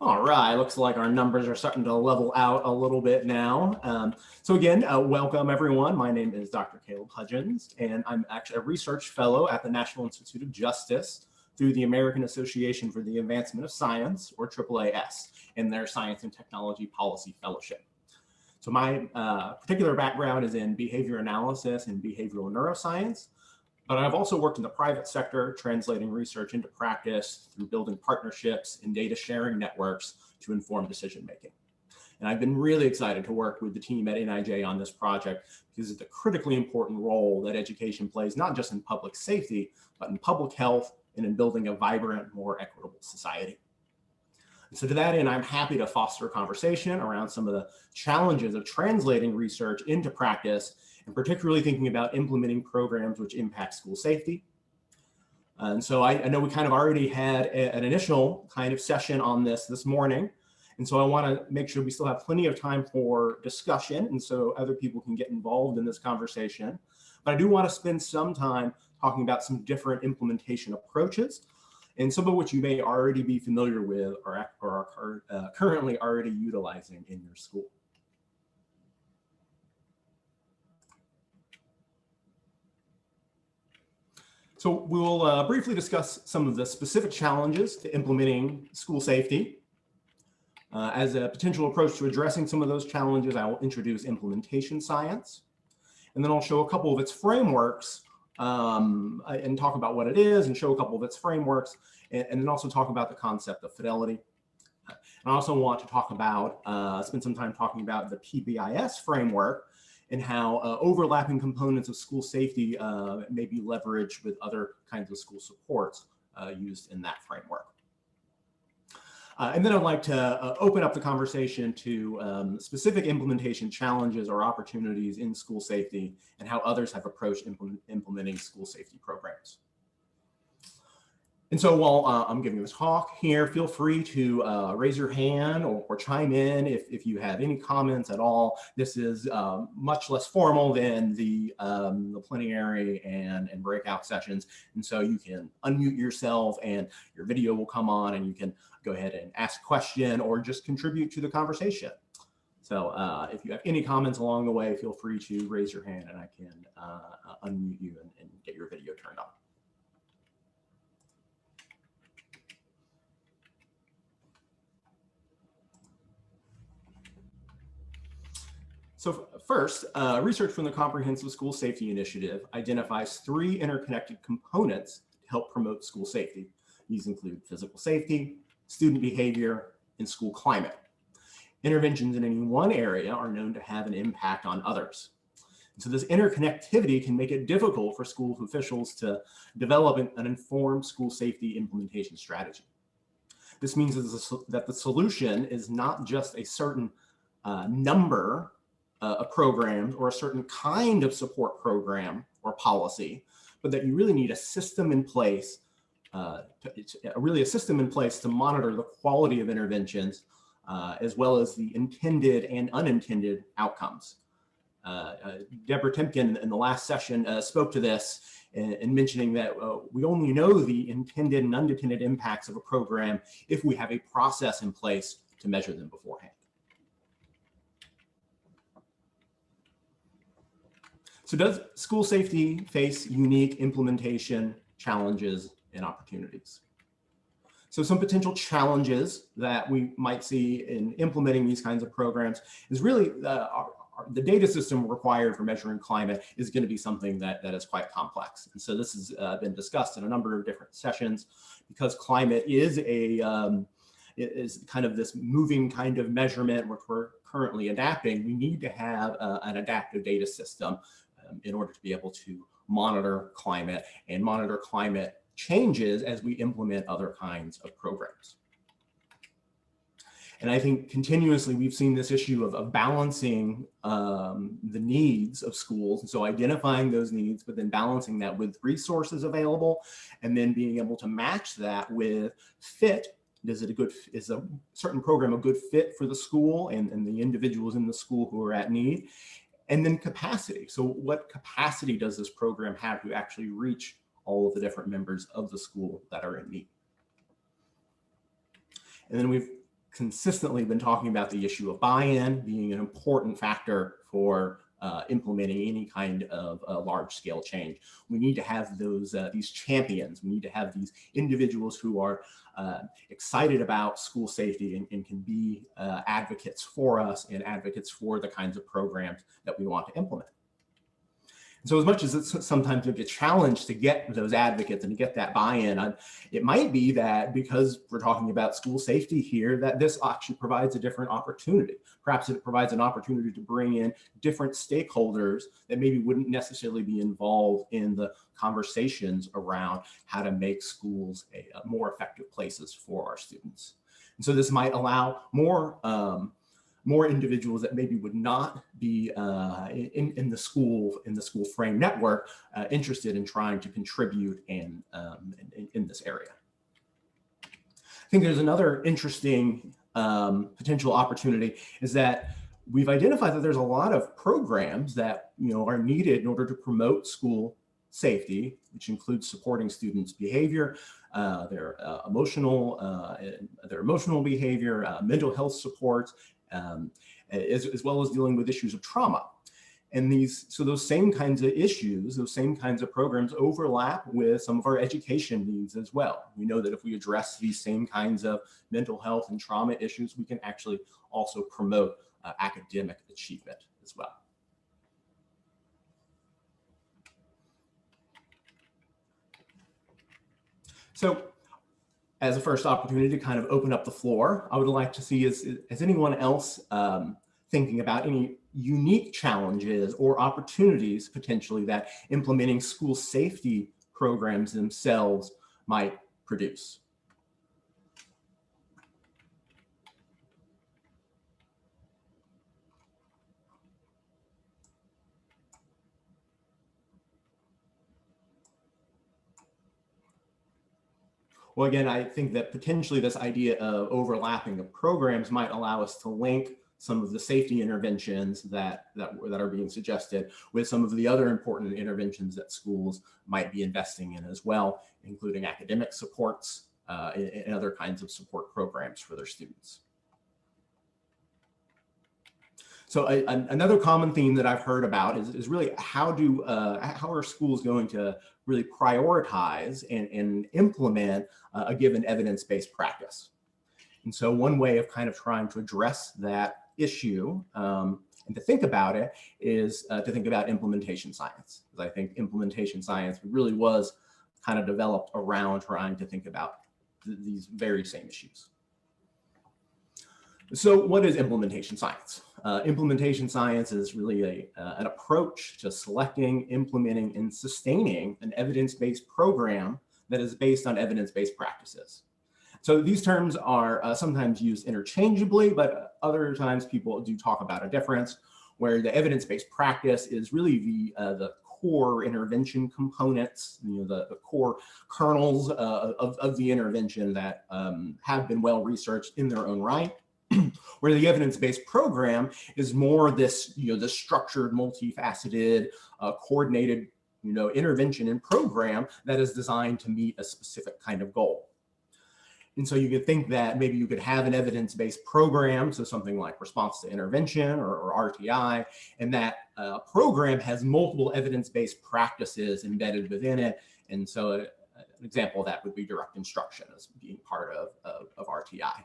All right, looks like our numbers are starting to level out a little bit now. So again, welcome everyone. My name is Dr. Caleb Hudgens, and I'm actually a research fellow at the National Institute of Justice through the American Association for the Advancement of Science, or AAAS, in their Science and Technology Policy Fellowship. So my particular background is in behavior analysis and behavioral neuroscience, but I've also worked in the private sector, translating research into practice through building partnerships and data sharing networks to inform decision making. And I've been really excited to work with the team at NIJ on this project because it's a critically important role that education plays, not just in public safety, but in public health and in building a vibrant, more equitable society. And so to that end, I'm happy to foster a conversation around some of the challenges of translating research into practice, and particularly thinking about implementing programs which impact school safety. And so I know we kind of already had an initial kind of session on this morning. And so I want to make sure we still have plenty of time for discussion, and so other people can get involved in this conversation. But I do want to spend some time talking about some different implementation approaches, and some of which you may already be familiar with or are currently already utilizing in your school. So we'll briefly discuss some of the specific challenges to implementing school safety. As a potential approach to addressing some of those challenges, I will introduce implementation science, and then I'll show a couple of its frameworks and talk about what it is and show a couple of its frameworks, and then also talk about the concept of fidelity. And I also want to talk about, spend some time talking about the PBIS framework and how overlapping components of school safety may be leveraged with other kinds of school supports used in that framework. And then I'd like to open up the conversation to specific implementation challenges or opportunities in school safety and how others have approached implementing school safety programs. And so while I'm giving this talk here, feel free to raise your hand or chime in if you have any comments at all. This is much less formal than the plenary and breakout sessions. And so you can unmute yourself and your video will come on and you can go ahead and ask a question or just contribute to the conversation. So if you have any comments along the way, feel free to raise your hand and I can unmute you and get your video turned on. So first, research from the Comprehensive School Safety Initiative identifies 3 interconnected components to help promote school safety. These include physical safety, student behavior, and school climate. Interventions in any one area are known to have an impact on others. And so this interconnectivity can make it difficult for school officials to develop an informed school safety implementation strategy. This means that the solution is not just a certain number of programs or a certain kind of support program or policy, but that you really need a system in place, a system in place to monitor the quality of interventions, as well as the intended and unintended outcomes. Deborah Timken in the last session spoke to this in mentioning that we only know the intended and unintended impacts of a program if we have a process in place to measure them beforehand. So does school safety face unique implementation challenges and opportunities? So some potential challenges that we might see in implementing these kinds of programs is really the data system required for measuring climate is going to be something that is quite complex. And so this has been discussed in a number of different sessions because climate is kind of this moving kind of measurement which we're currently adapting. We need to have an adaptive data system in order to be able to monitor climate and monitor climate changes as we implement other kinds of programs. And I think continuously we've seen this issue of balancing the needs of schools. And so identifying those needs, but then balancing that with resources available and then being able to match that with fit. Is a certain program a good fit for the school and the individuals in the school who are at need? And then capacity. So what capacity does this program have to actually reach all of the different members of the school that are in need? And then we've consistently been talking about the issue of buy-in being an important factor for implementing any kind of large-scale change. We need to have these champions. We need to have these individuals who are excited about school safety and can be advocates for us and advocates for the kinds of programs that we want to implement. So as much as it's sometimes a challenge to get those advocates and to get that buy-in, it might be that because we're talking about school safety here, that this actually provides a different opportunity. Perhaps it provides an opportunity to bring in different stakeholders that maybe wouldn't necessarily be involved in the conversations around how to make schools more effective places for our students. And so this might allow more individuals that maybe would not be in the school frame network interested in trying to contribute in this area. I think there's another interesting potential opportunity is that we've identified that there's a lot of programs that are needed in order to promote school safety, which includes supporting students' behavior, their emotional behavior, mental health supports, as well as dealing with issues of trauma. And so those same kinds of issues, those same kinds of programs overlap with some of our education needs as well. We know that if we address these same kinds of mental health and trauma issues, we can actually also promote academic achievement as well. So as a first opportunity to kind of open up the floor, I would like to see is anyone else thinking about any unique challenges or opportunities potentially that implementing school safety programs themselves might produce? Well, again, I think that potentially this idea of overlapping of programs might allow us to link some of the safety interventions that are being suggested with some of the other important interventions that schools might be investing in as well, including academic supports and other kinds of support programs for their students. So another common theme that I've heard about is really how are schools going to really prioritize and implement a given evidence-based practice. And so one way of kind of trying to address that issue and to think about it is to think about implementation science. Because I think implementation science really was kind of developed around trying to think about these very same issues. So what is implementation science? Implementation science is really an approach to selecting, implementing, and sustaining an evidence-based program that is based on evidence-based practices. So these terms are sometimes used interchangeably, but other times people do talk about a difference where the evidence-based practice is really the core intervention components, the core kernels of the intervention that have been well researched in their own right. Where the evidence-based program is more this, this structured, multifaceted, coordinated, intervention and program that is designed to meet a specific kind of goal. And so you could think that maybe you could have an evidence-based program, so something like response to intervention or RTI, and that program has multiple evidence-based practices embedded within it. And so an example of that would be direct instruction as being part of RTI.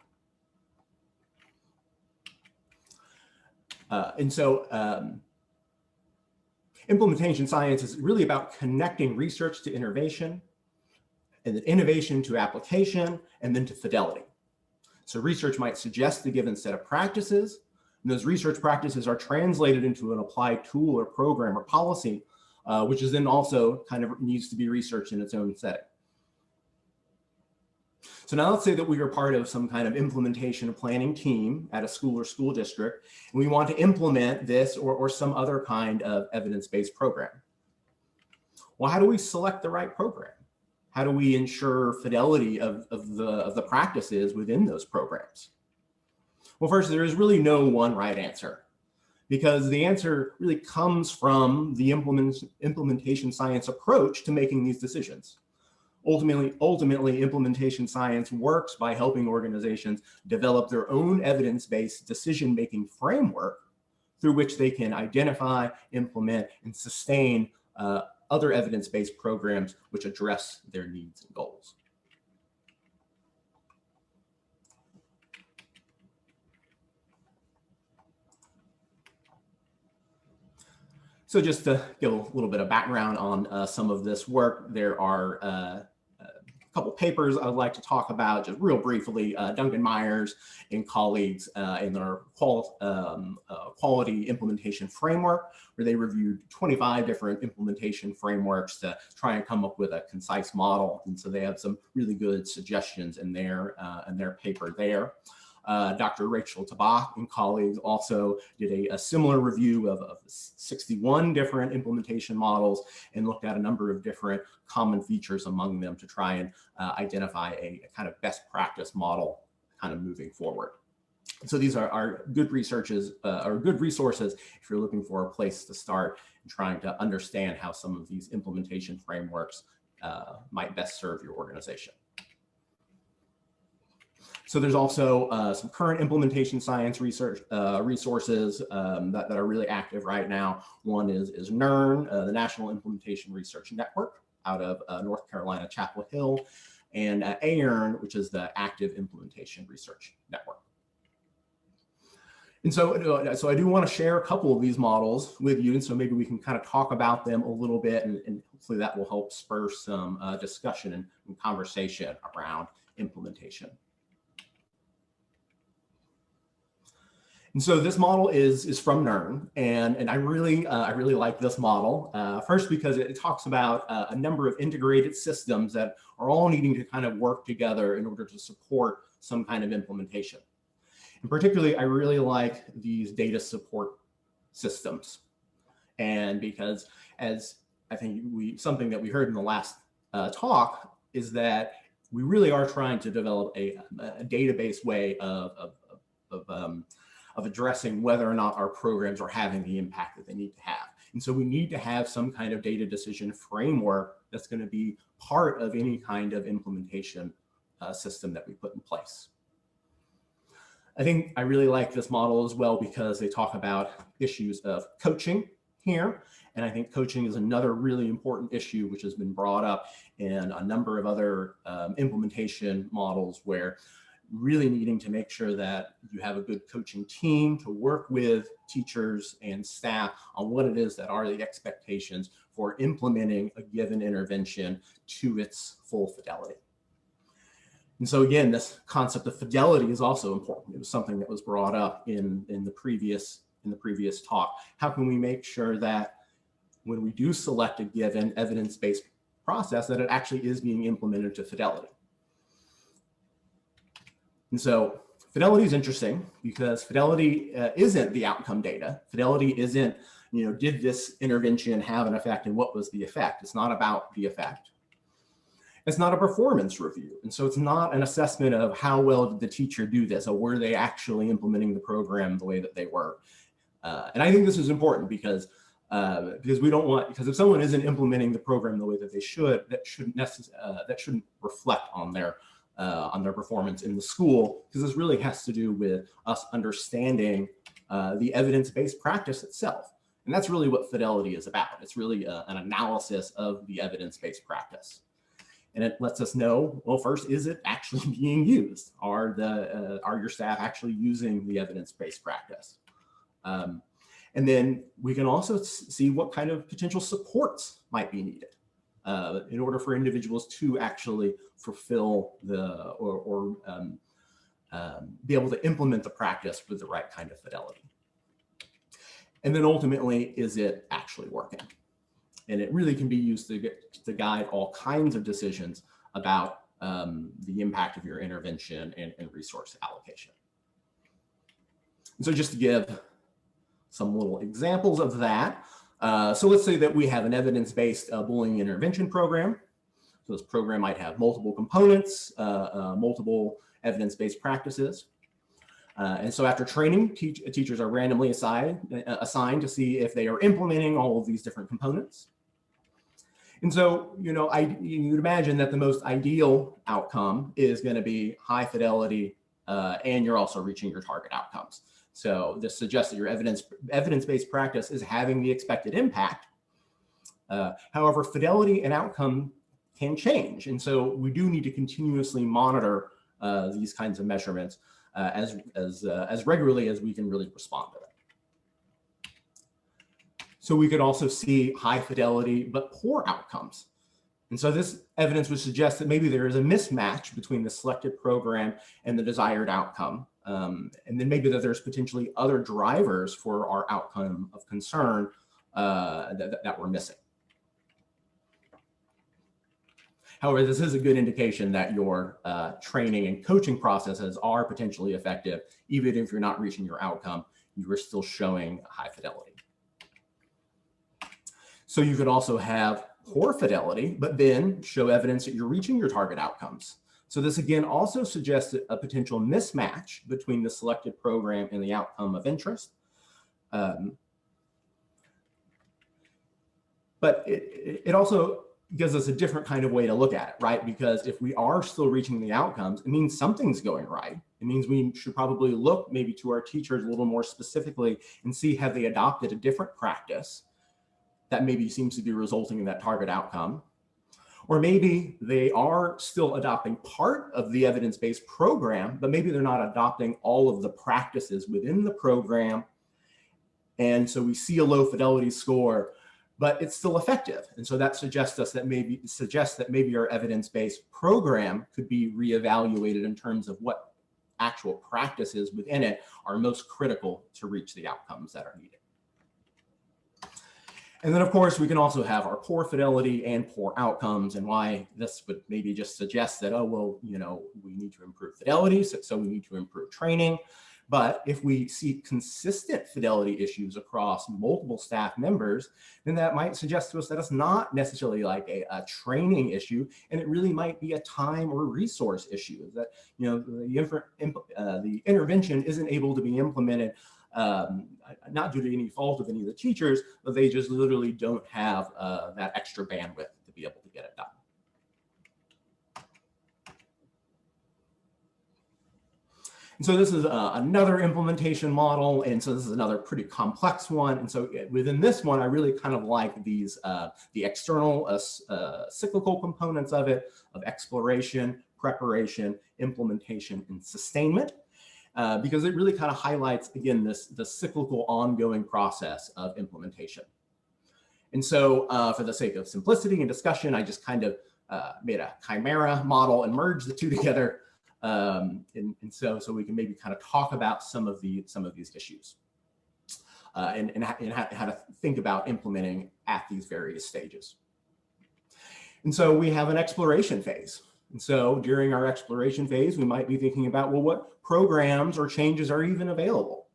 Implementation science is really about connecting research to innovation, and then innovation to application, and then to fidelity. So research might suggest a given set of practices, and those research practices are translated into an applied tool or program or policy, which is then also kind of needs to be researched in its own setting. So now let's say that we are part of some kind of implementation planning team at a school or school district, and we want to implement this or some other kind of evidence-based program. Well, how do we select the right program? How do we ensure fidelity of the practices within those programs? Well, first, there is really no one right answer, because the answer really comes from the implementation science approach to making these decisions. Ultimately, implementation science works by helping organizations develop their own evidence-based decision-making framework through which they can identify, implement, and sustain other evidence-based programs which address their needs and goals. So just to give a little bit of background on some of this work, there are a couple papers I'd like to talk about just real briefly. Duncan Myers and colleagues in their quality implementation framework, where they reviewed 25 different implementation frameworks to try and come up with a concise model. And so they have some really good suggestions in their paper there. Dr. Rachel Tabak and colleagues also did a similar review of 61 different implementation models and looked at a number of different common features among them to try and identify a kind of best practice model kind of moving forward. So these are good researches or good resources if you're looking for a place to start and trying to understand how some of these implementation frameworks might best serve your organization. So there's also some current implementation science research resources that are really active right now. One is NIRN, the National Implementation Research Network out of North Carolina, Chapel Hill, and AIRN, which is the Active Implementation Research Network. And so I do want to share a couple of these models with you, and so maybe we can kind of talk about them a little bit, and hopefully that will help spur some discussion and conversation around implementation. And so this model is from NIRN, and I really like this model. First, because it talks about a number of integrated systems that are all needing to kind of work together in order to support some kind of implementation. And particularly, I really like these data support systems, and because as I think something that we heard in the last talk is that we really are trying to develop a database way of addressing whether or not our programs are having the impact that they need to have. And so we need to have some kind of data decision framework that's going to be part of any kind of implementation system that we put in place. I think I really like this model as well because they talk about issues of coaching here. And I think coaching is another really important issue which has been brought up in a number of other implementation models, where really needing to make sure that you have a good coaching team to work with teachers and staff on what it is that are the expectations for implementing a given intervention to its full fidelity. And so again, this concept of fidelity is also important. It was something that was brought up in the previous talk. How can we make sure that when we do select a given evidence-based process, that it actually is being implemented to fidelity? And so fidelity is interesting because fidelity isn't the outcome data. Fidelity isn't, did this intervention have an effect and what was the effect? It's not about the effect. It's not a performance review. And so it's not an assessment of how well did the teacher do this, or were they actually implementing the program the way that they were. And I think this is important because we don't want, because if someone isn't implementing the program the way that they should, that shouldn't reflect on their performance in the school, because this really has to do with us understanding the evidence-based practice itself. And that's really what fidelity is about. It's really an analysis of the evidence-based practice. And it lets us know, well, first, is it actually being used? Are your staff actually using the evidence-based practice? And then we can also see what kind of potential supports might be needed in order for individuals to actually fulfill or be able to implement the practice with the right kind of fidelity. And then ultimately, is it actually working? And it really can be used to guide all kinds of decisions about the impact of your intervention and resource allocation. And so just to give some little examples of that. So let's say that we have an evidence-based bullying intervention program. So this program might have multiple components, multiple evidence-based practices. And so after training, teachers are randomly assigned to see if they are implementing all of these different components. And so, you'd imagine that the most ideal outcome is going to be high fidelity, and you're also reaching your target outcomes. So this suggests that your evidence-based practice is having the expected impact. However, fidelity and outcome can change. And so we do need to continuously monitor these kinds of measurements as regularly as we can really respond to them. So we could also see high fidelity, but poor outcomes. And so this evidence would suggest that maybe there is a mismatch between the selected program and the desired outcome. And then maybe that there's potentially other drivers for our outcome of concern that we're missing. However, this is a good indication that your training and coaching processes are potentially effective. Even if you're not reaching your outcome, you are still showing high fidelity. So you could also have poor fidelity, but then show evidence that you're reaching your target outcomes. So this again also suggests a potential mismatch between the selected program and the outcome of interest. But it also gives us a different kind of way to look at it, right? Because if we are still reaching the outcomes, it means something's going right. It means we should probably look maybe to our teachers a little more specifically and see, have they adopted a different practice that maybe seems to be resulting in that target outcome? Or maybe they are still adopting part of the evidence-based program, but maybe they're not adopting all of the practices within the program. And so we see a low fidelity score, but it's still effective. And so that suggests that maybe our evidence-based program could be reevaluated in terms of what actual practices within it are most critical to reach the outcomes that are needed. And then, of course, we can also have our poor fidelity and poor outcomes, and why this would maybe just suggest that, oh, well, we need to improve fidelity, so we need to improve training. But if we see consistent fidelity issues across multiple staff members, then that might suggest to us that it's not necessarily like a training issue, and it really might be a time or resource issue. That the intervention isn't able to be implemented not due to any fault of any of the teachers, but they just literally don't have that extra bandwidth to be able to get it done. And so this is another implementation model. And so this is another pretty complex one. And so within this one, I really kind of like these, the external cyclical components of it, of exploration, preparation, implementation, and sustainment. Because it really kind of highlights, again, the cyclical ongoing process of implementation. And so for the sake of simplicity and discussion, I just kind of made a chimera model and merged the two together. And so we can maybe kind of talk about some of these issues and how to think about implementing at these various stages. And so we have an exploration phase. And so during our exploration phase, we might be thinking about, well, what programs or changes are even available?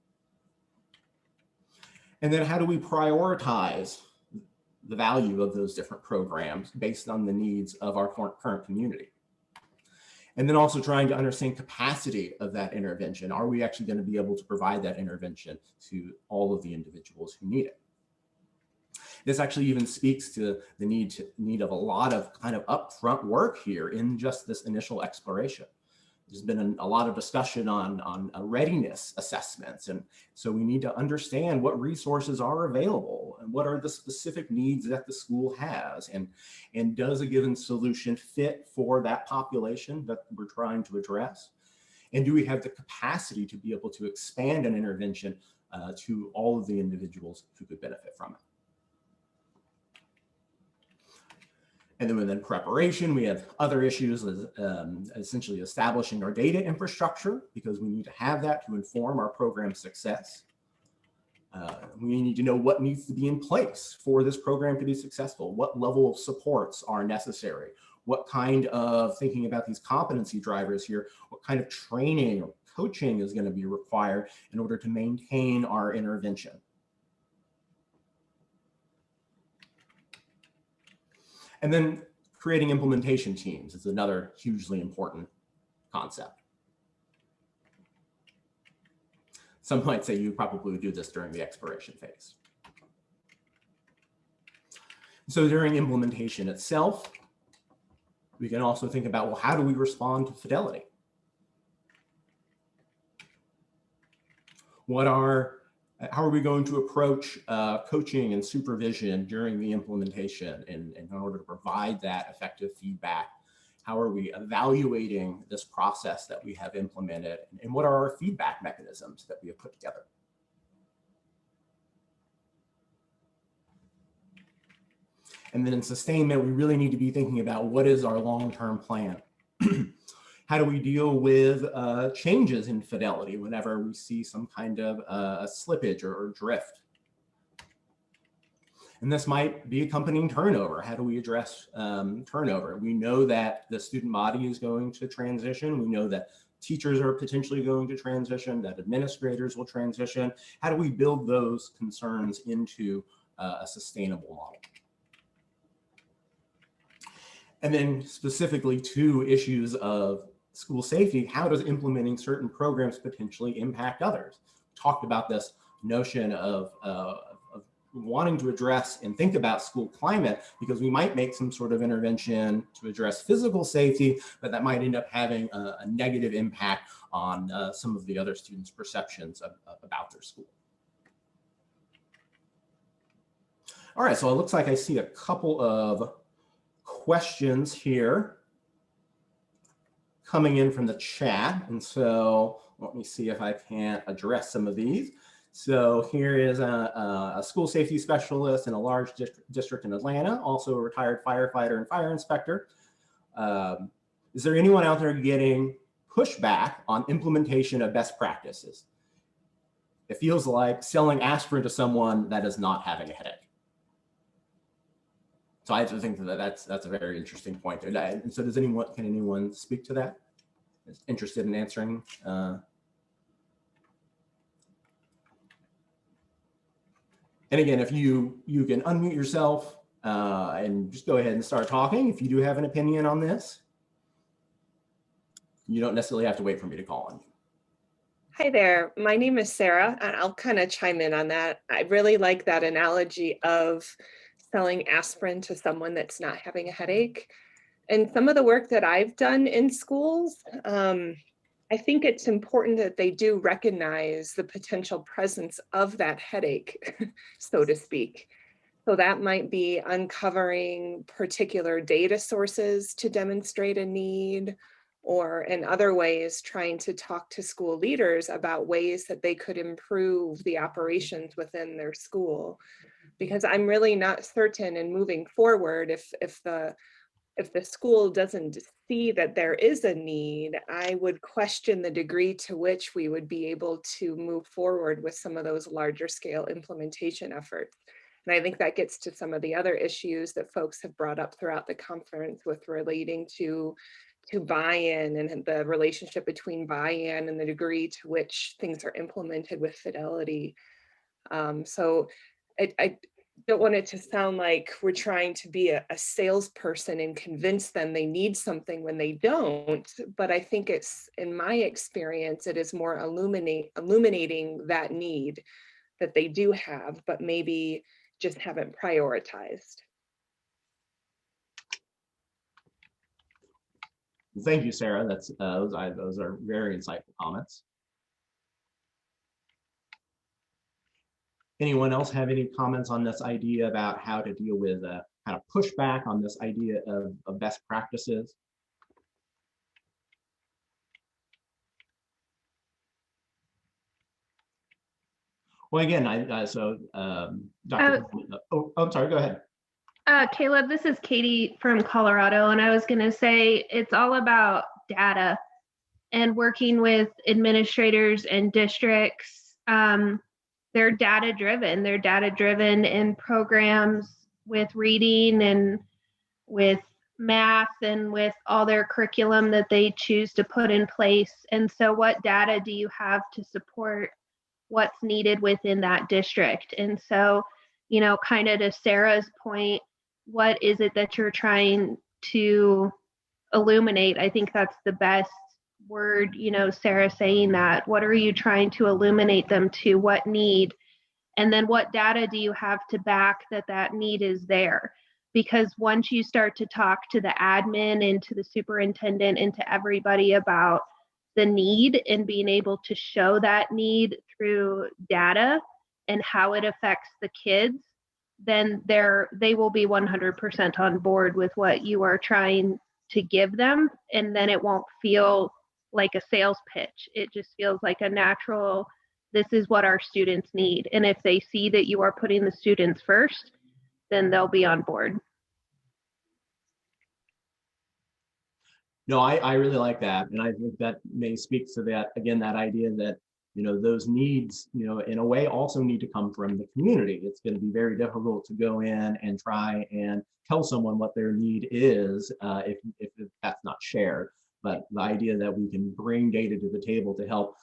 And then how do we prioritize the value of those different programs based on the needs of our current community? And then also trying to understand capacity of that intervention. Are we actually going to be able to provide that intervention to all of the individuals who need it? This actually even speaks to the need of a lot of kind of upfront work here in just this initial exploration. There's been a lot of discussion on readiness assessments. And so we need to understand what resources are available and what are the specific needs that the school has. And does a given solution fit for that population that we're trying to address? And do we have the capacity to be able to expand an intervention to all of the individuals who could benefit from it? And then within preparation, we have other issues, essentially establishing our data infrastructure, because we need to have that to inform our program success. We need to know what needs to be in place for this program to be successful. What level of supports are necessary? What kind of, thinking about these competency drivers here, what kind of training or coaching is going to be required in order to maintain our intervention? And then creating implementation teams is another hugely important concept. Some might say you probably would do this during the exploration phase. So during implementation itself, we can also think about, well, how do we respond to Fidelity? How are we going to approach coaching and supervision during the implementation in order to provide that effective feedback? How are we evaluating this process that we have implemented? And what are our feedback mechanisms that we have put together? And then in sustainment, we really need to be thinking about what is our long-term plan? How do we deal with changes in Fidelity whenever we see some kind of a slippage or drift? And this might be accompanying turnover. How do we address turnover? We know that the student body is going to transition. We know that teachers are potentially going to transition, that administrators will transition. How do we build those concerns into a sustainable model? And then specifically to issues of school safety, how does implementing certain programs potentially impact others? We talked about this notion of wanting to address and think about school climate, because we might make some sort of intervention to address physical safety, but that might end up having a negative impact on some of the other students' perceptions about their school. All right, so it looks like I see a couple of questions here coming in from the chat. And so let me see if I can address some of these. So here is a school safety specialist in a large district in Atlanta, also a retired firefighter and fire inspector. Is there anyone out there getting pushback on implementation of best practices? It feels like selling aspirin to someone that is not having a headache. So I think that that's a very interesting point. And so can anyone speak to that? Is interested in answering? And again, if you can unmute yourself and just go ahead and start talking if you do have an opinion on this. You don't necessarily have to wait for me to call on you. Hi there, my name is Sarah, and I'll kind of chime in on that. I really like that analogy of selling aspirin to someone that's not having a headache. And some of the work that I've done in schools, I think it's important that they do recognize the potential presence of that headache, so to speak. So that might be uncovering particular data sources to demonstrate a need, or in other ways, trying to talk to school leaders about ways that they could improve the operations within their school. Because I'm really not certain in moving forward, if the school doesn't see that there is a need, I would question the degree to which we would be able to move forward with some of those larger scale implementation efforts. And I think that gets to some of the other issues that folks have brought up throughout the conference with relating to buy-in and the relationship between buy-in and the degree to which things are implemented with Fidelity. So I don't want it to sound like we're trying to be a salesperson and convince them they need something when they don't, but I think it's, in my experience, it is more illuminating that need that they do have, but maybe just haven't prioritized. Thank you, Sarah. Those are very insightful comments. Anyone else have any comments on this idea about how to deal with how to push back on this idea of best practices? Well, again, Dr. I'm sorry, go ahead. Caleb, this is Katie from Colorado, and I was going to say it's all about data and working with administrators and districts. They're data driven. They're data driven in programs with reading and with math and with all their curriculum that they choose to put in place. And so what data do you have to support what's needed within that district? And so, you know, kind of to Sarah's point, what is it that you're trying to illuminate? I think that's the best word, you know, Sarah saying that. What are you trying to illuminate them to? What need? And then what data do you have to back that need is there? because once you start to talk to the admin and to the superintendent and to everybody about the need and being able to show that need through data and how it affects the kids, then they will be 100% on board with what you are trying to give them. And then it won't feel like a sales pitch. It just feels like a natural, this is what our students need. And if they see that you are putting the students first, then they'll be on board. No, I really like that. And I think that may speak to that, again, that idea that, those needs, in a way also need to come from the community. It's going to be very difficult to go in and try and tell someone what their need is if that's not shared. But the idea that we can bring data to the table to help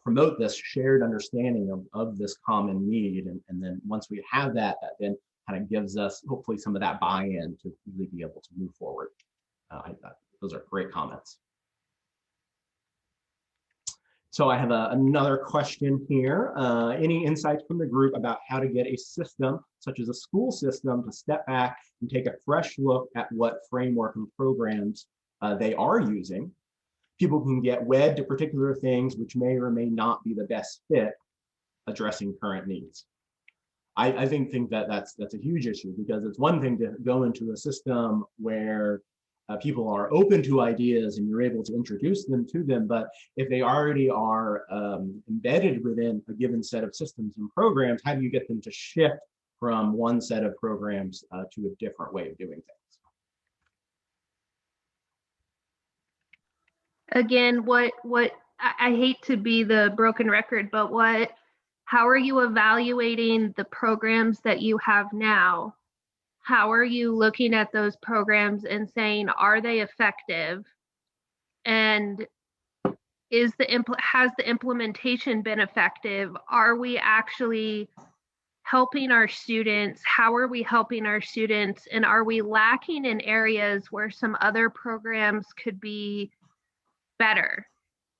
promote this shared understanding of this common need. And then once we have that then kind of gives us hopefully some of that buy-in to really be able to move forward. Those are great comments. So I have another question here. Any insights from the group about how to get a system, such as a school system, to step back and take a fresh look at what framework and programs they are using? People can get wed to particular things which may or may not be the best fit addressing current needs. I think that that's a huge issue, because it's one thing to go into a system where people are open to ideas and you're able to introduce them to them, but if they already are embedded within a given set of systems and programs, how do you get them to shift from one set of programs to a different way of doing things? Again, what I hate to be the broken record, but how are you evaluating the programs that you have now? How are you looking at those programs and saying, are they effective? And has the implementation been effective? Are we actually helping our students? How are we helping our students? And are we lacking in areas where some other programs could be better?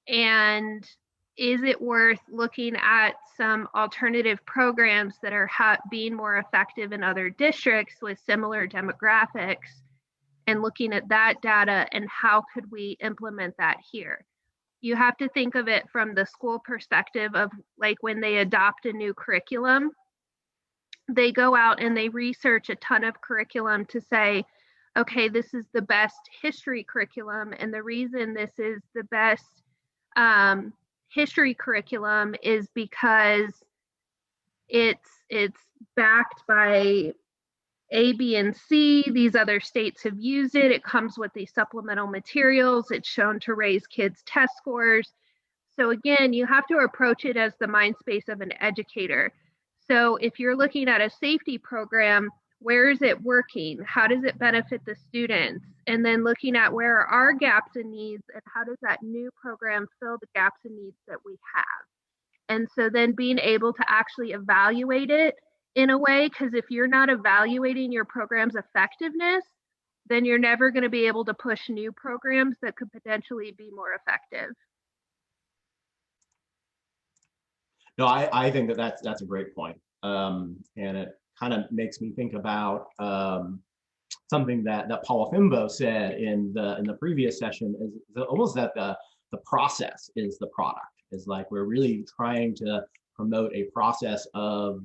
And is it worth looking at some alternative programs that are being more effective in other districts with similar demographics, and looking at that data and how could we implement that here? You have to think of it from the school perspective of, like, when they adopt a new curriculum, they go out and they research a ton of curriculum to say, okay, this is the best history curriculum, and the reason this is the best history curriculum is because it's backed by A, B, and C. These other states have used it. It comes with these supplemental materials. It's shown to raise kids' test scores. So again, you have to approach it as the mind space of an educator. So if you're looking at a safety program, where is it working? How does it benefit the students? And then looking at where are our gaps and needs, and how does that new program fill the gaps and needs that we have? And so then being able to actually evaluate it in a way, because if you're not evaluating your program's effectiveness, then you're never going to be able to push new programs that could potentially be more effective. No, I think that's a great point. And it kind of makes me think about something that Paula Fimbo said in the previous session, is almost that the process is the product. Is like we're really trying to promote a process of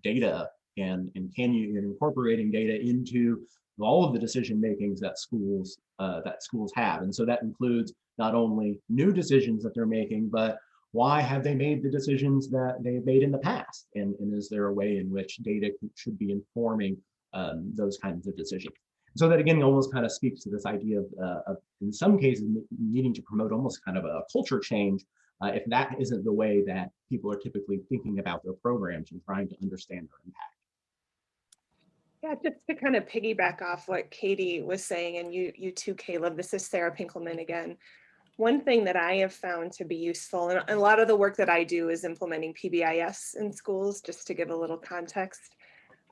data and incorporating data into all of the decision makings that schools have. And so that includes not only new decisions that they're making, but why have they made the decisions that they've made in the past? And is there a way in which data should be informing those kinds of decisions? So that, again, almost kind of speaks to this idea of in some cases, needing to promote almost kind of a culture change if that isn't the way that people are typically thinking about their programs and trying to understand their impact. Yeah, just to kind of piggyback off what Katie was saying, and you too, Caleb, this is Sarah Pinkelman again. One thing that I have found to be useful, and a lot of the work that I do is implementing PBIS in schools, just to give a little context.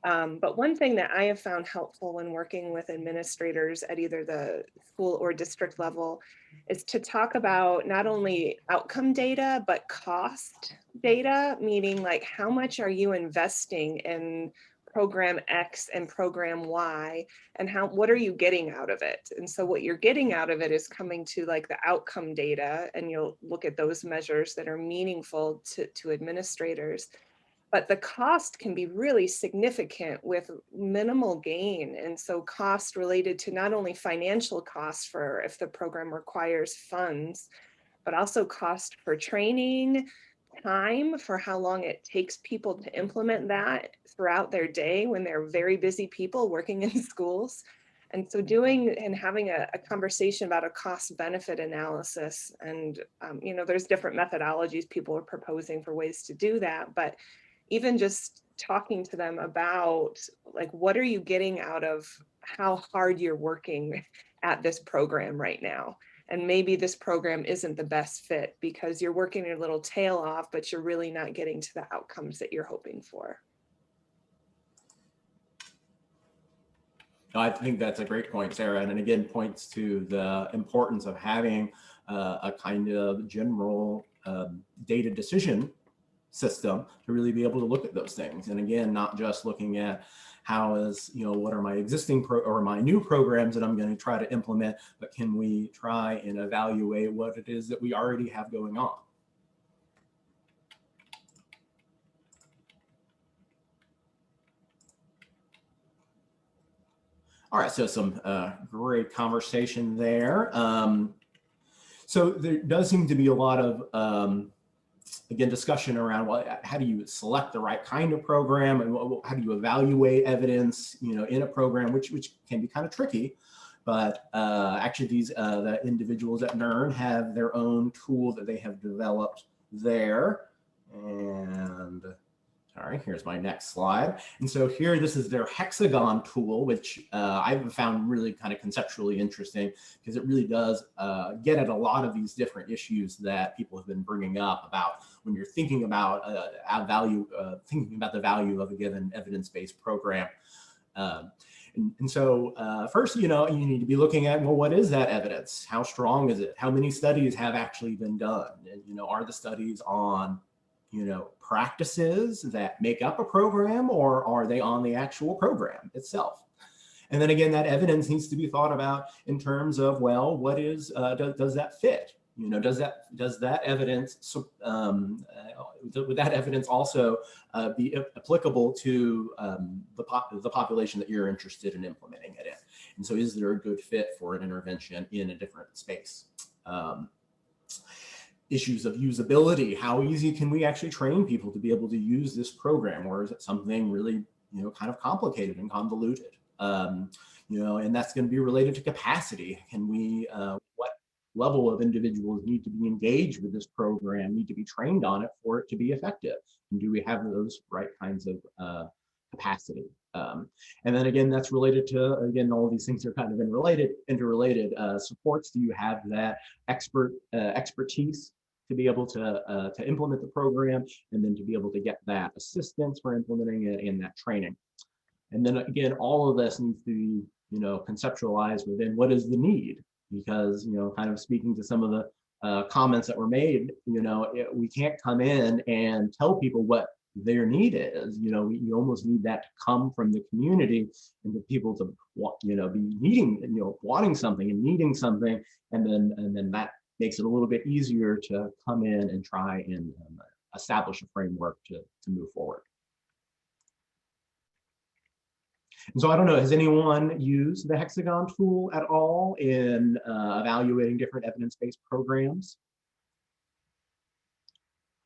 But one thing that I have found helpful when working with administrators at either the school or district level is to talk about not only outcome data, but cost data, meaning like how much are you investing in program X and program Y, and what are you getting out of it? And so what you're getting out of it is coming to like the outcome data, and you'll look at those measures that are meaningful to administrators. But the cost can be really significant with minimal gain. And so cost related to not only financial costs for if the program requires funds, but also cost for training, time for how long it takes people to implement that throughout their day when they're very busy people working in schools. And so doing and having a conversation about a cost benefit analysis, and you know, there's different methodologies people are proposing for ways to do that, but even just talking to them about like, what are you getting out of how hard you're working at this program right now? And maybe this program isn't the best fit because you're working your little tail off, but you're really not getting to the outcomes that you're hoping for. I think that's a great point, Sarah, and again points to the importance of having a kind of general data decision system to really be able to look at those things. And again, not just looking at how is, you know, what are my existing or my new programs that I'm going to try to implement, but can we try and evaluate what it is that we already have going on? All right, so some great conversation there. So there does seem to be a lot of again, discussion around, well, how do you select the right kind of program, and how do you evaluate evidence, you know, in a program, which can be kind of tricky. But actually, these the individuals at NERN have their own tool that they have developed there. And all right, here's my next slide. And so here, this is their Hexagon tool, which I've found really kind of conceptually interesting because it really does get at a lot of these different issues that people have been bringing up about when you're thinking about thinking about the value of a given evidence-based program. And so first, you know, you need to be looking at, well, what is that evidence? How strong is it? How many studies have actually been done? And, you know, are the studies on, you know, practices that make up a program, or are they on the actual program itself? And then again, that evidence needs to be thought about in terms of, well, what is, does that fit? You know, does that evidence, would that evidence also be applicable to the population that you're interested in implementing it in? And so is there a good fit for an intervention in a different space? Issues of usability. How easy can we actually train people to be able to use this program? Or is it something really, you know, kind of complicated and convoluted? You know, and that's going to be related to capacity. Can we, what level of individuals need to be engaged with this program, need to be trained on it for it to be effective? And do we have those right kinds of capacity? And then again, that's related to, again, all of these things are kind of interrelated supports. Do you have that expertise to be able to implement the program, and then to be able to get that assistance for implementing it and that training? And then again, all of this needs to be, you know, conceptualized within what is the need, because, you know, kind of speaking to some of the comments that were made, you know, we can't come in and tell people what their need is. You know, you almost need that to come from the community and the people to, you know, be needing, you know, wanting something and needing something, and then that makes it a little bit easier to come in and try and establish a framework to move forward. And so I don't know, has anyone used the Hexagon tool at all in evaluating different evidence-based programs?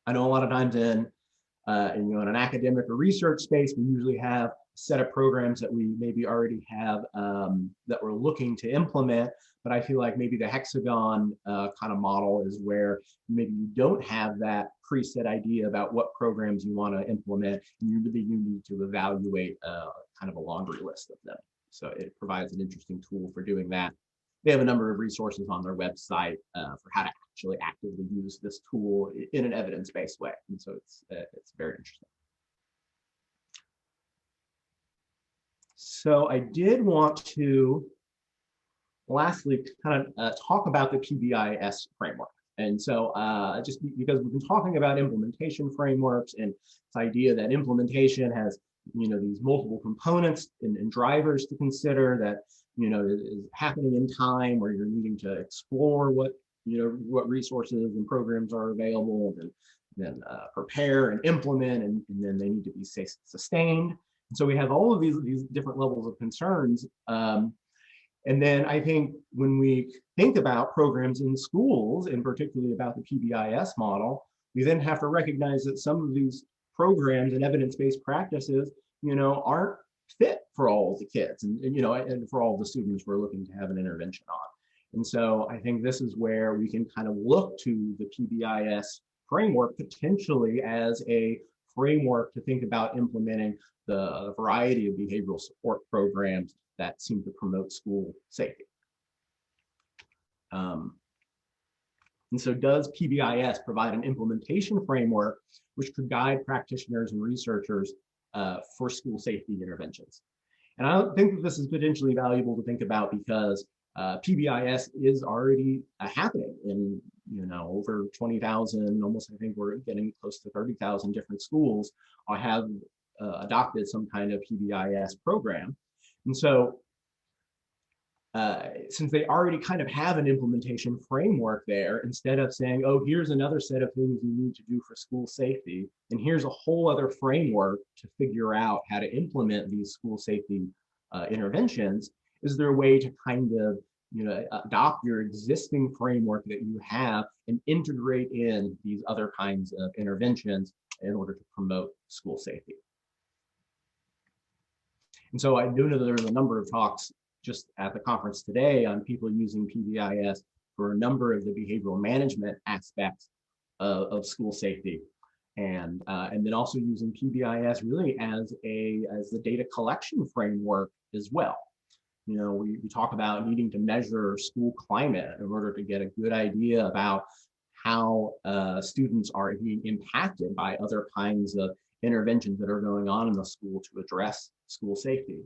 I know a lot of times in you know, in an academic or research space, we usually have a set of programs that we maybe already have that we're looking to implement. But I feel like maybe the Hexagon kind of model is where maybe you don't have that preset idea about what programs you want to implement, and you really need to evaluate kind of a laundry list of them. So it provides an interesting tool for doing that. They have a number of resources on their website for how to actually actively use this tool in an evidence-based way. And so it's very interesting. So I did want to lastly kind of talk about the PBIS framework. And so just because we've been talking about implementation frameworks and this idea that implementation has these multiple components and drivers to consider that, is happening in time, where you're needing to explore what resources and programs are available, and then prepare and implement, and then they need to be sustained. And so we have all of these different levels of concerns. And then I think when we think about programs in schools, and particularly about the PBIS model, we then have to recognize that some of these programs and evidence-based practices, aren't fit for all of the kids and for all of the students we're looking to have an intervention on. And so I think this is where we can kind of look to the PBIS framework potentially as a framework to think about implementing the variety of behavioral support programs that seem to promote school safety. And so does PBIS provide an implementation framework which could guide practitioners and researchers for school safety interventions? And I think that this is potentially valuable to think about because PBIS is already happening in over 20,000, almost, I think we're getting close to 30,000 different schools have adopted some kind of PBIS program. And so since they already kind of have an implementation framework there, instead of saying, oh, here's another set of things you need to do for school safety, and here's a whole other framework to figure out how to implement these school safety interventions, is there a way to kind of adopt your existing framework that you have and integrate in these other kinds of interventions in order to promote school safety? And so I do know that there's a number of talks just at the conference today on people using PBIS for a number of the behavioral management aspects of school safety, and then also using PBIS really as the data collection framework as well. We talk about needing to measure school climate in order to get a good idea about how students are being impacted by other kinds of interventions that are going on in the school to address school safety.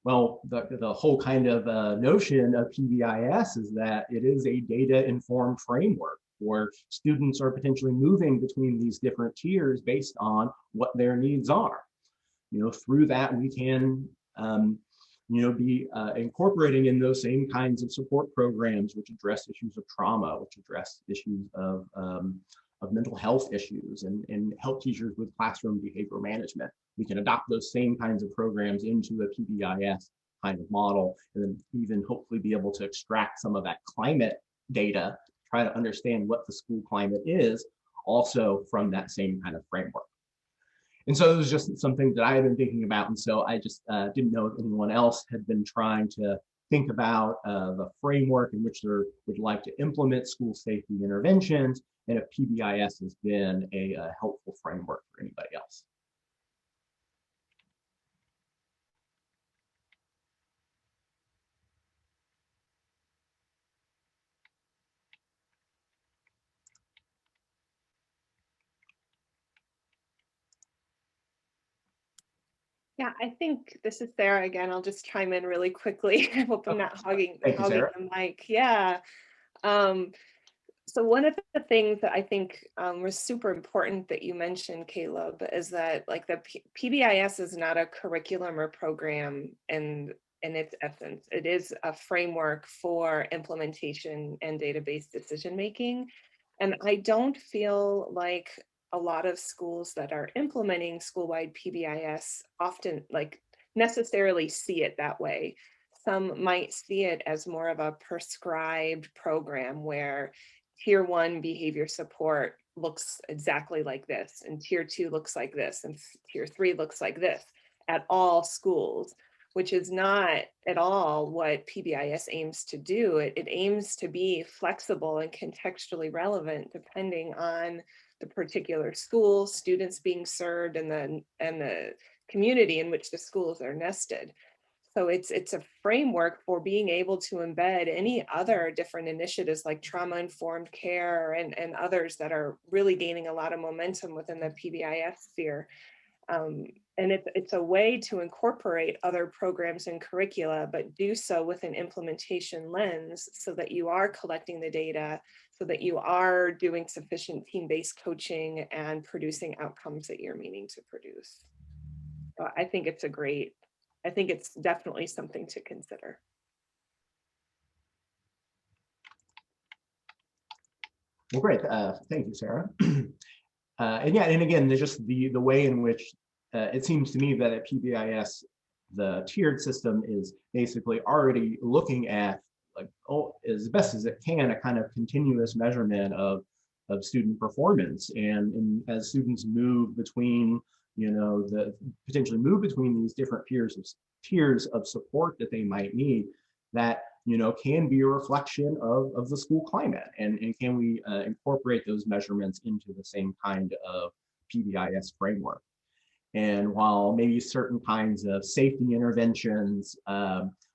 Well, the whole kind of notion of PBIS is that it is a data-informed framework where students are potentially moving between these different tiers based on what their needs are. Through that, we can be incorporating in those same kinds of support programs which address issues of trauma, which address issues of mental health issues, and help teachers with classroom behavioral management. We can adopt those same kinds of programs into a PBIS kind of model, and then even hopefully be able to extract some of that climate data, try to understand what the school climate is, also from that same kind of framework. And so it was just something that I had been thinking about, and so I just didn't know if anyone else had been trying to think about the framework in which they would like to implement school safety interventions, and if PBIS has been a helpful framework for anybody else. Yeah, I think this is Sarah again. I'll just chime in really quickly. I hope I'm not hogging the mic. Yeah. So one of the things that I think was super important that you mentioned, Caleb, is that like the PBIS is not a curriculum or program in its essence. It is a framework for implementation and database decision making. And I don't feel like a lot of schools that are implementing school-wide PBIS often necessarily see it that way. Some might see it as more of a prescribed program where tier 1 behavior support looks exactly like this, and tier 2 looks like this, and tier 3 looks like this at all schools, which is not at all what PBIS aims to do. It aims to be flexible and contextually relevant depending on the particular school, students being served, and the community in which the schools are nested. So it's a framework for being able to embed any other different initiatives like trauma-informed care and others that are really gaining a lot of momentum within the PBIS sphere. And it's a way to incorporate other programs and curricula, but do so with an implementation lens so that you are collecting the data, so that you are doing sufficient team-based coaching and producing outcomes that you're meaning to produce. So I think it's I think it's definitely something to consider. Well, great. Thank you, Sarah. And yeah, and again, there's just the way in which it seems to me that at PBIS, the tiered system is basically already looking at, like, oh, as best as it can, a kind of continuous measurement of student performance. And as students move between, potentially move between these different tiers of support that they might need, that can be a reflection of the school climate, and can we incorporate those measurements into the same kind of PBIS framework. And while maybe certain kinds of safety interventions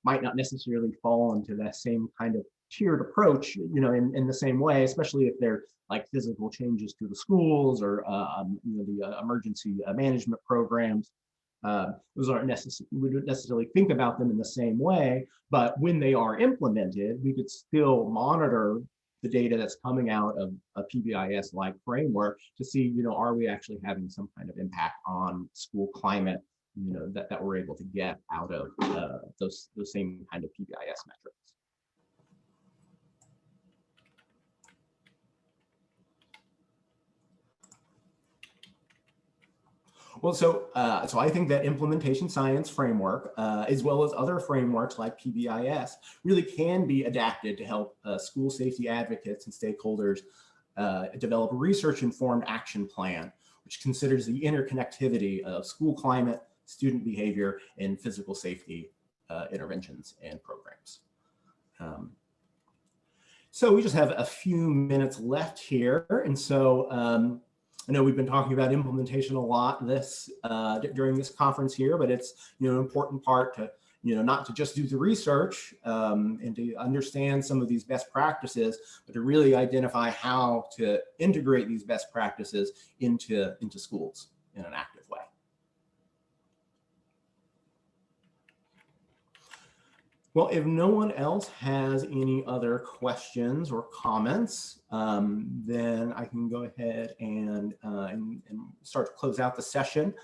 might not necessarily fall into that same kind of tiered approach, in the same way, especially if they're like physical changes to the schools or the emergency management programs, those aren't we wouldn't necessarily think about them in the same way, but when they are implemented, we could still monitor the data that's coming out of a PBIS-like framework to see, are we actually having some kind of impact on school climate, that we're able to get out of those same kind of PBIS metrics. Well, so I think that implementation science framework, as well as other frameworks like PBIS, really can be adapted to help school safety advocates and stakeholders develop a research-informed action plan, which considers the interconnectivity of school climate, student behavior, and physical safety interventions and programs. So we just have a few minutes left here, and so I know we've been talking about implementation a lot during this conference here, but it's an important part to not to just do the research and to understand some of these best practices, but to really identify how to integrate these best practices into schools in an active way. Well, if no one else has any other questions or comments, then I can go ahead and start to close out the session.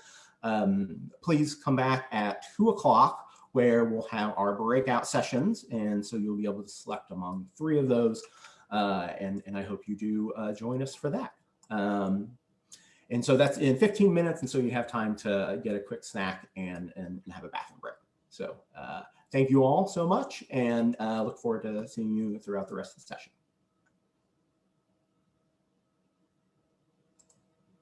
Please come back at 2 o'clock, where we'll have our breakout sessions. And so you'll be able to select among 3 of those. And I hope you do join us for that. And so that's in 15 minutes. And so you have time to get a quick snack and have a bathroom break. So thank you all so much, and look forward to seeing you throughout the rest of the session.